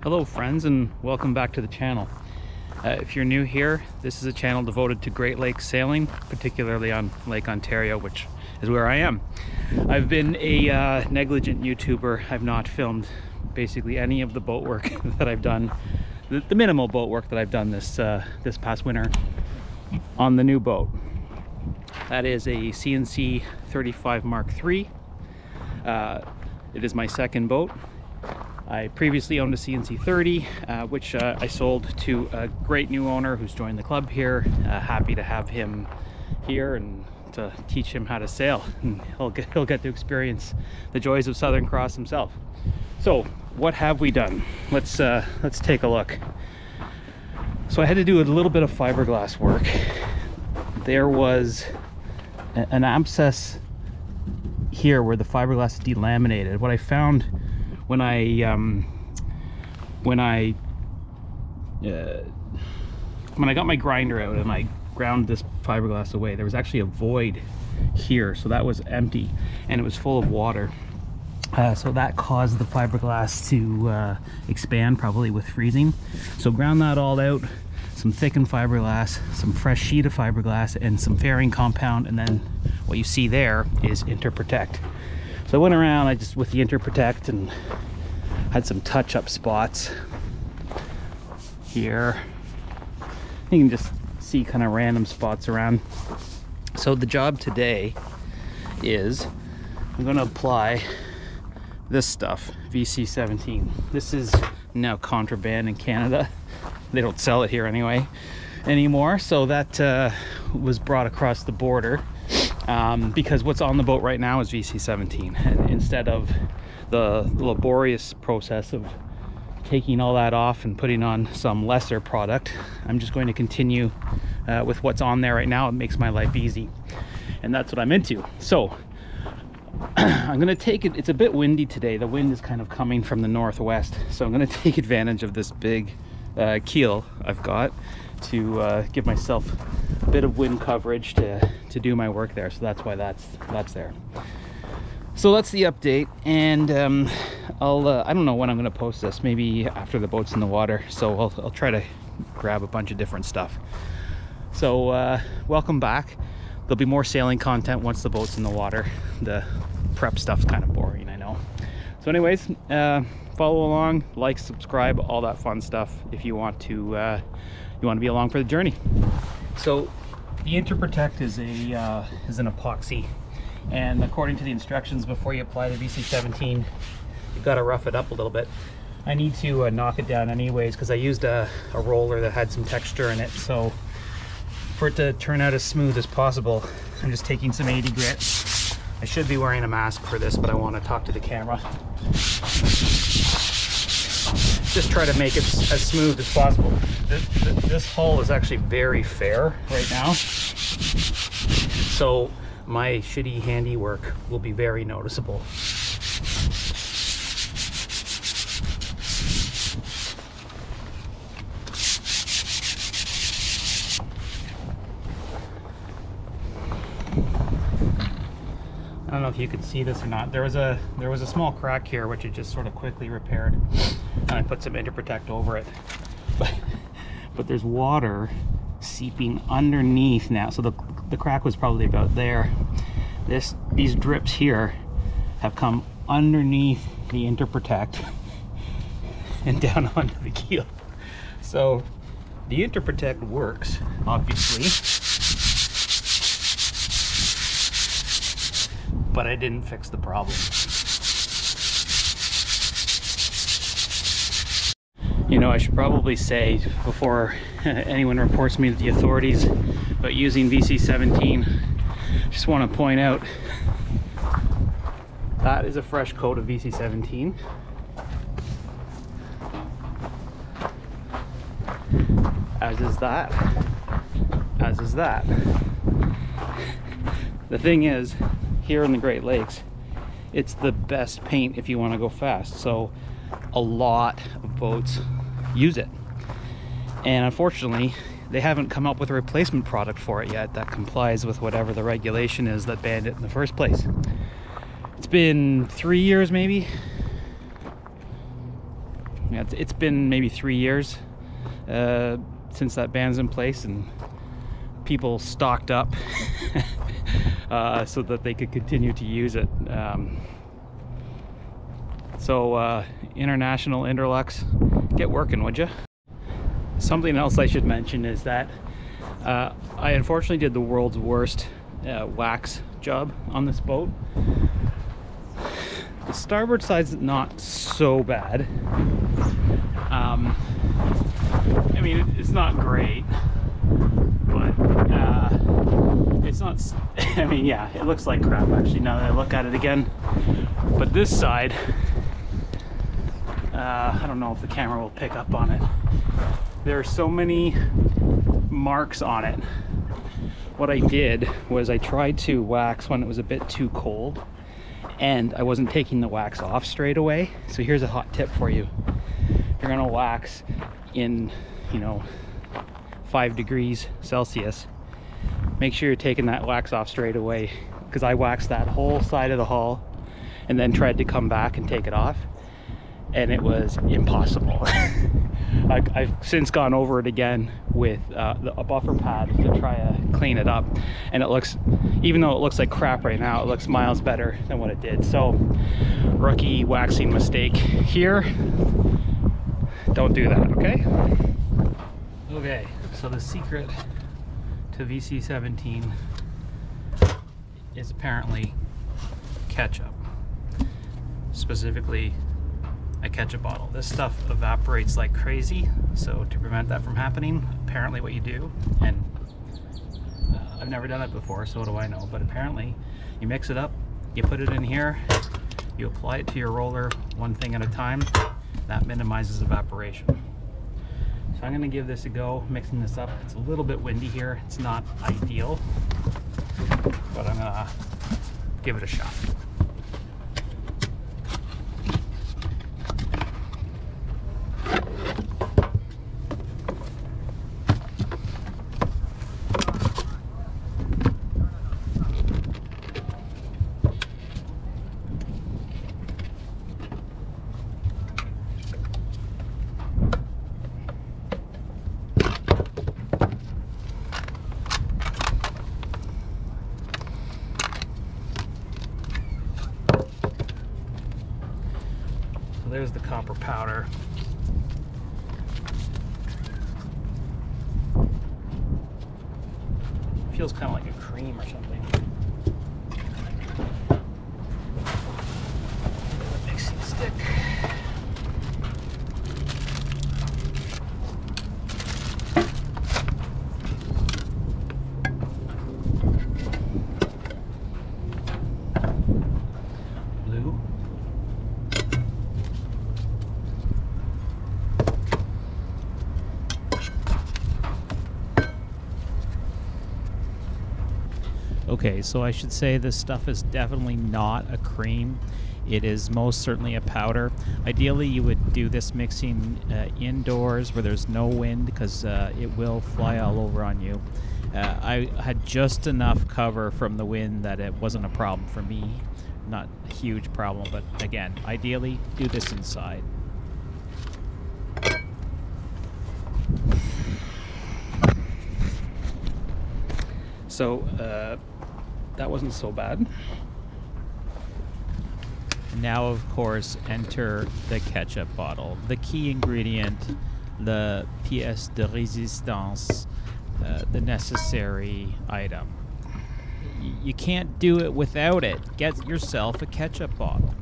Hello friends, and welcome back to the channel. If you're new here, this is a channel devoted to Great Lakes sailing, particularly on Lake Ontario, which is where I am. I've been a negligent YouTuber. I've not filmed basically any of the boat work that I've done, the minimal boat work that I've done this past winter on the new boat. That is a C&C35-3. It is my second boat. I previously owned a C&C30, which I sold to a great new owner who's joined the club here. Happy to have him here and to teach him how to sail, and he'll get to experience the joys of Southern Cross himself. So what have we done? Let's take a look. So I had to do a little bit of fiberglass work. There was an abscess here where the fiberglass is delaminated. What I found when I got my grinder out and I ground this fiberglass away, there was actually a void here, so that was empty and it was full of water. So that caused the fiberglass to expand, probably with freezing. So ground that all out, some thickened fiberglass, some fresh sheet of fiberglass, and some fairing compound, and then what you see there is interprotect. So I went around with the interprotect and had some touch-up spots here. You can just see kind of random spots around. So the job today is I'm going to apply this stuff, VC17. This is now contraband in Canada. They don't sell it here anymore. So that was brought across the border. Because what's on the boat right now is VC17, and instead of the laborious process of taking all that off and putting on some lesser product, I'm just going to continue with what's on there right now. It makes my life easy, and that's what I'm into. So I'm going to take it. It's a bit windy today. The wind is kind of coming from the northwest, so I'm going to take advantage of this big keel I've got to give myself a bit of wind coverage to do my work there. So that's why that's there. So that's the update, and I don't know when I'm going to post this. Maybe after the boat's in the water. So I'll try to grab a bunch of different stuff. So welcome back. There'll be more sailing content once the boat's in the water. The prep stuff's kind of boring, I know. So anyways, follow along, like, subscribe, all that fun stuff if you want to be along for the journey. So the interprotect is an epoxy, and according to the instructions, before you apply the VC17, you've got to rough it up a little bit. I need to knock it down anyways, because I used a roller that had some texture in it. So for it to turn out as smooth as possible, I'm just taking some 80 grit. I should be wearing a mask for this, but I want to talk to the camera. Just try to make it as smooth as possible. This hull is actually very fair right now, so my shitty handiwork will be very noticeable. I don't know if you could see this or not. There was a small crack here which I just sort of quickly repaired, and I put some interprotect over it. But there's water seeping underneath now. So the crack was probably about there. These drips here have come underneath the interprotect and down onto the keel. So the interprotect works, obviously, but I didn't fix the problem. You know, I should probably say, before anyone reports me to the authorities about using VC17, just want to point out that is a fresh coat of VC17. As is that. As is that. The thing is, here in the Great Lakes, it's the best paint if you want to go fast. So a lot of boats use it, and unfortunately they haven't come up with a replacement product for it yet that complies with whatever the regulation is that banned it in the first place. It's been 3 years, maybe Yeah, it's been maybe 3 years since that ban's in place, and people stocked up so that they could continue to use it. So International Interlux, get working, would you? Something else I should mention is that I unfortunately did the world's worst wax job on this boat. The starboard side's not so bad. I mean, it's not great, but it's not, I mean, yeah, it looks like crap actually now that I look at it again. But this side, I don't know if the camera will pick up on it. There are so many marks on it. What I did was I tried to wax when it was a bit too cold, and I wasn't taking the wax off straight away. So here's a hot tip for you. If you're gonna wax in, you know, 5 degrees Celsius, make sure you're taking that wax off straight away, because I waxed that whole side of the hull and then tried to come back and take it off, and it was impossible. I've since gone over it again with a buffer pad to try to clean it up, and it looks, even though it looks like crap right now, it looks miles better than what it did. So rookie waxing mistake here. Don't do that, okay? Okay, so the secret to VC17 is apparently ketchup. Specifically, a ketchup bottle. This stuff evaporates like crazy, so to prevent that from happening, apparently what you do, and I've never done it before, so what do I know, but apparently you mix it up, you put it in here, you apply it to your roller one thing at a time. That minimizes evaporation. So I'm going to give this a go, mixing this up. It's a little bit windy here, it's not ideal, but I'm going to give it a shot. So there's the copper powder. Feels kind of like a cream or something. The mixing stick. Blue. Okay, so I should say this stuff is definitely not a cream. It is most certainly a powder. Ideally, you would do this mixing indoors where there's no wind, because it will fly all over on you. I had just enough cover from the wind that it wasn't a problem for me. Not a huge problem, but again, ideally, do this inside. So, that wasn't so bad. Now, of course, enter the ketchup bottle. The key ingredient, the pièce de résistance, the necessary item. You can't do it without it. Get yourself a ketchup bottle.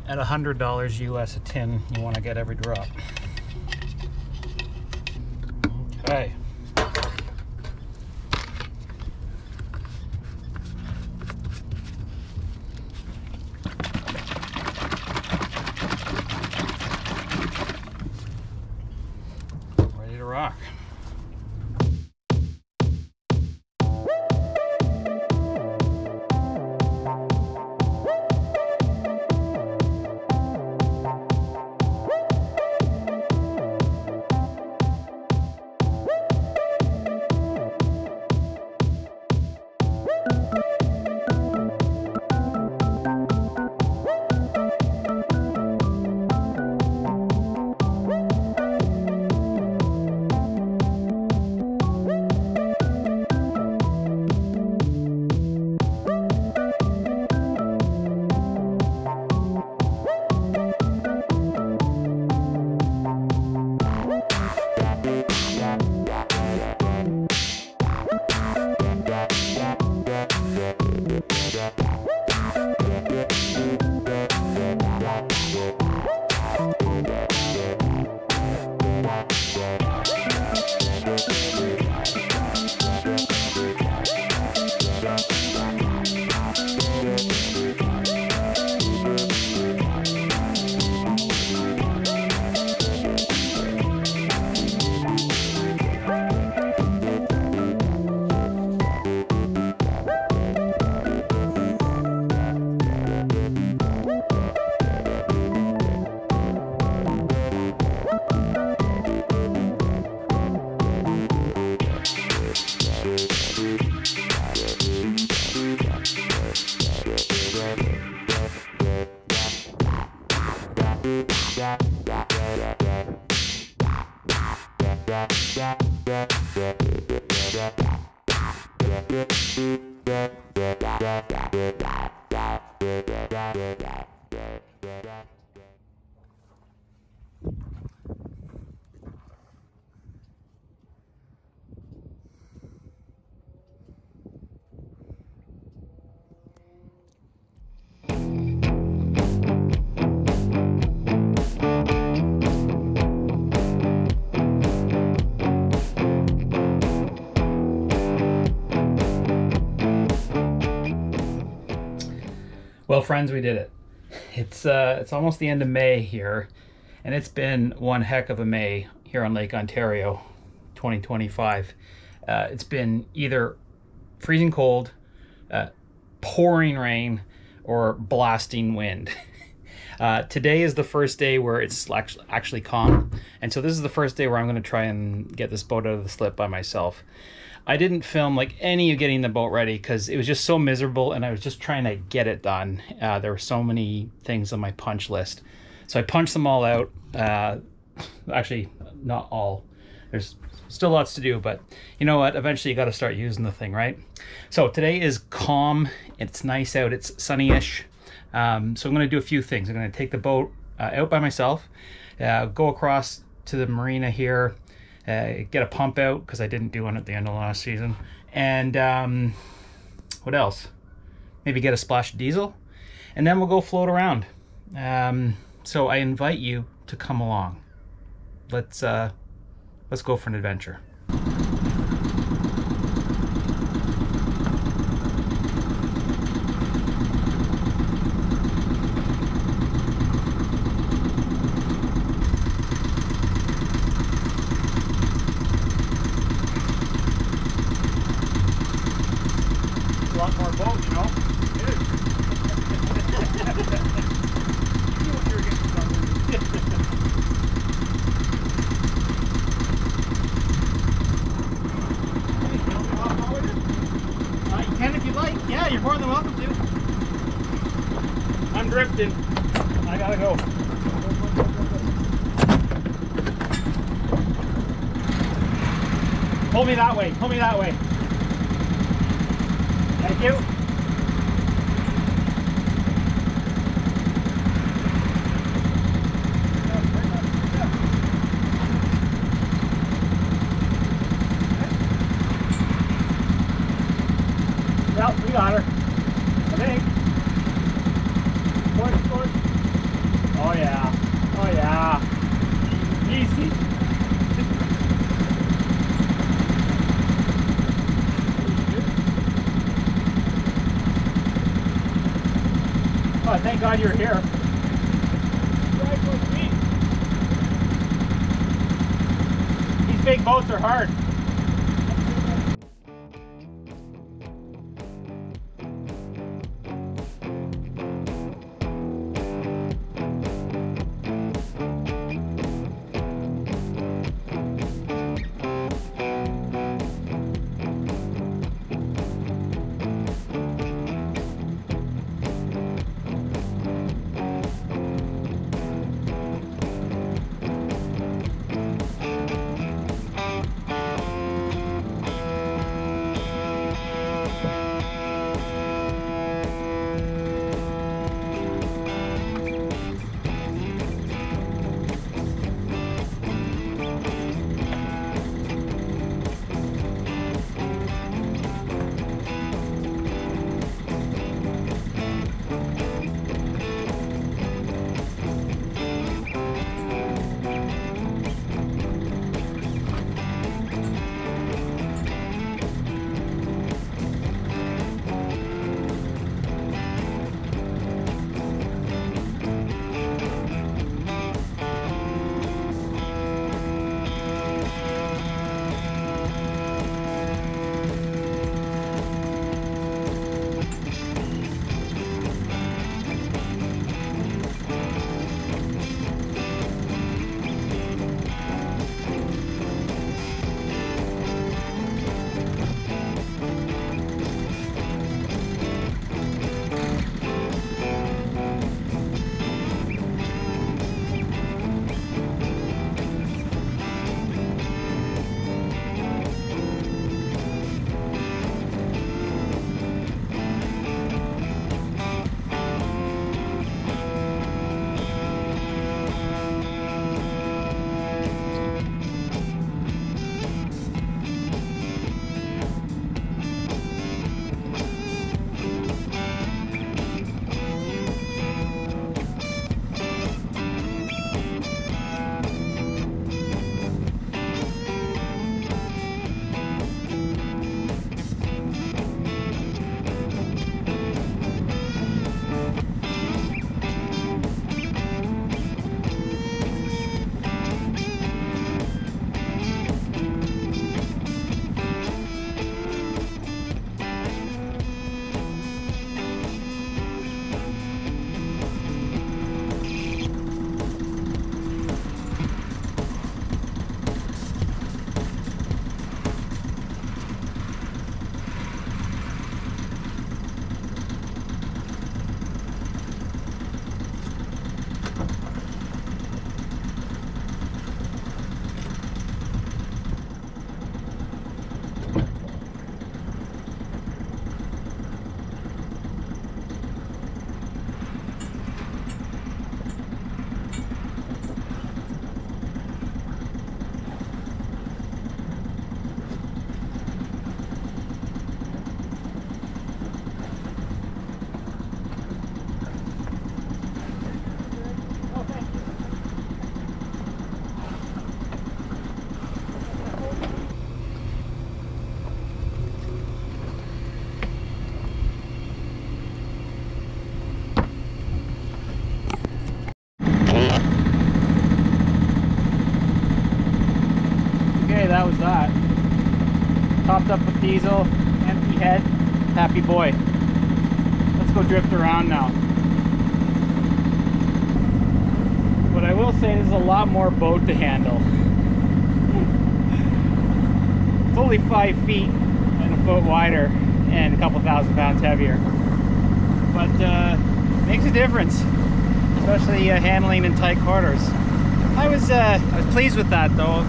At $100 US a tin, you want to get every drop. Okay. Ready to rock. Well, friends, we did it. It's almost the end of May here, and it's been one heck of a May here on Lake Ontario, 2025. It's been either freezing cold, pouring rain, or blasting wind. Today is the first day where it's actually calm, and so this is the first day where I'm going to try and get this boat out of the slip by myself. I didn't film like any of getting the boat ready because it was just so miserable, and I was just trying to get it done. There were so many things on my punch list, so I punched them all out. Actually, not all. There's still lots to do, but you know what? Eventually you got to start using the thing, right? So today is calm. It's nice out. It's sunny-ish. So I'm going to do a few things. I'm going to take the boat out by myself, go across to the marina here, get a pump out because I didn't do one at the end of last season, and what else? Maybe get a splash of diesel, and then we'll go float around. So I invite you to come along. Let's go for an adventure. A lot more boat, you know? It is. You knew what you were getting started. You can if you like. Yeah, you're more than welcome to. I'm drifting. I gotta go. Pull me that way. Pull me that way. Thank you. Well, we got her. I think. Push, push. Oh yeah. Oh yeah. Easy. Oh, thank God you're here. Right with me. These big boats are hard. that was that. Topped up with diesel, empty head, happy boy. Let's go drift around now. What I will say, is a lot more boat to handle. It's only 5 feet and a foot wider and a couple thousand pounds heavier. But makes a difference, especially handling in tight quarters. I was pleased with that though.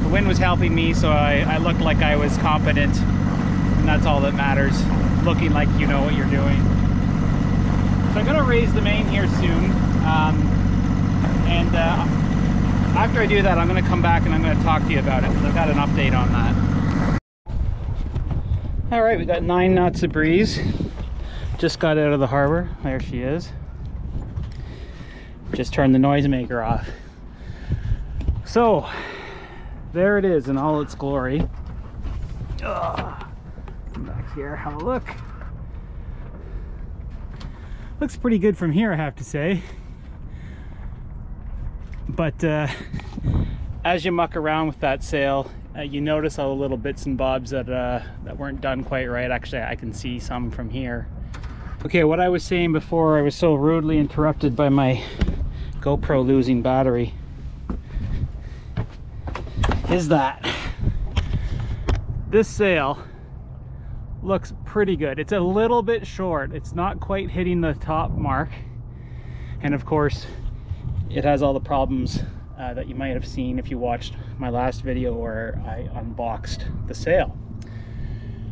The wind was helping me, so I looked like I was competent, and that's all that matters. Looking like you know what you're doing. So I'm gonna raise the main here soon, and after I do that, I'm gonna come back and I'm gonna talk to you about it, because I've got an update on that. All right, we got 9 knots of breeze. Just got out of the harbor. There she is. Just turned the noisemaker off. So there it is in all its glory. Come back here, have a look. Looks pretty good from here, I have to say. But as you muck around with that sail, you notice all the little bits and bobs that weren't done quite right. Actually, I can see some from here. Okay, what I was saying before, I was so rudely interrupted by my GoPro losing battery, is that this sail looks pretty good. It's a little bit short. It's not quite hitting the top mark. And of course, it has all the problems that you might have seen if you watched my last video where I unboxed the sail.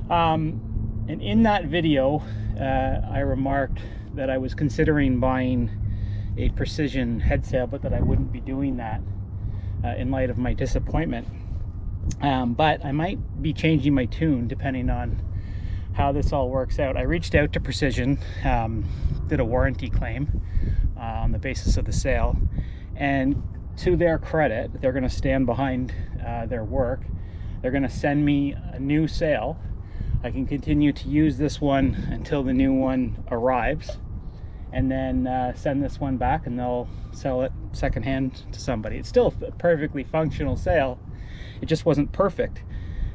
And in that video, I remarked that I was considering buying a precision head sail, but that I wouldn't be doing that in light of my disappointment. But I might be changing my tune depending on how this all works out. I reached out to Precision, did a warranty claim on the basis of the sail, and to their credit, they're going to stand behind their work. They're going to send me a new sail. I can continue to use this one until the new one arrives, and then send this one back, and they'll sell it secondhand to somebody. It's still a perfectly functional sail. It just wasn't perfect,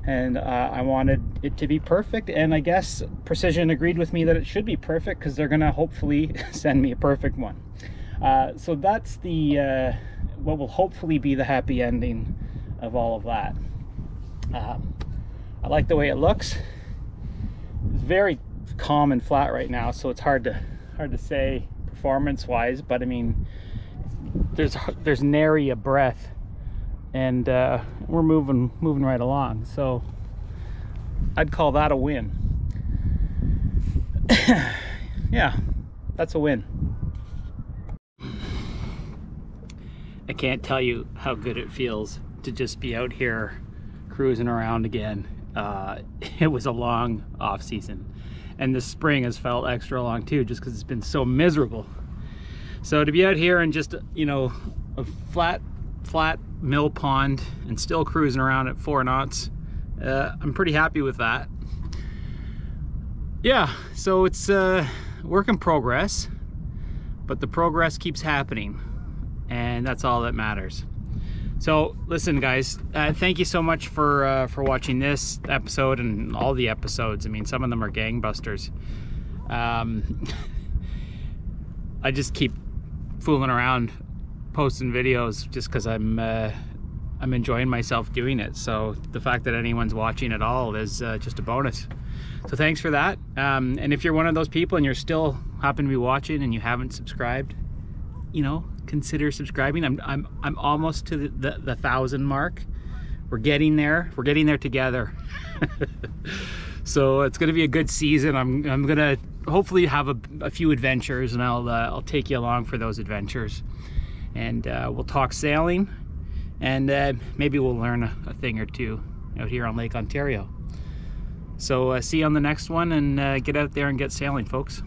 and I wanted it to be perfect, and I guess Precision agreed with me that it should be perfect, because they're gonna hopefully send me a perfect one. So that's the what will hopefully be the happy ending of all of that. I like the way it looks. It's very calm and flat right now, so it's hard to say performance wise, but I mean, there's nary a breath, and we're moving right along, so I'd call that a win. Yeah, that's a win. I can't tell you how good it feels to just be out here cruising around again. It was a long off season, and this spring has felt extra long too, just because it's been so miserable. So to be out here and just, you know, a flat mill pond and still cruising around at 4 knots, I'm pretty happy with that. Yeah, so it's work in progress, but the progress keeps happening, and that's all that matters. So listen guys, thank you so much for watching this episode and all the episodes. I mean, some of them are gangbusters. I just keep fooling around posting videos just because I'm enjoying myself doing it. So the fact that anyone's watching at all is just a bonus. So thanks for that. And if you're one of those people and you're still happen to be watching and you haven't subscribed, you know, consider subscribing. I'm almost to the 1,000 mark. We're getting there. We're getting there together. So it's going to be a good season. I'm going to hopefully have a few adventures, and I'll take you along for those adventures. And we'll talk sailing, and maybe we'll learn a thing or two out here on Lake Ontario. So see you on the next one, and get out there and get sailing, folks.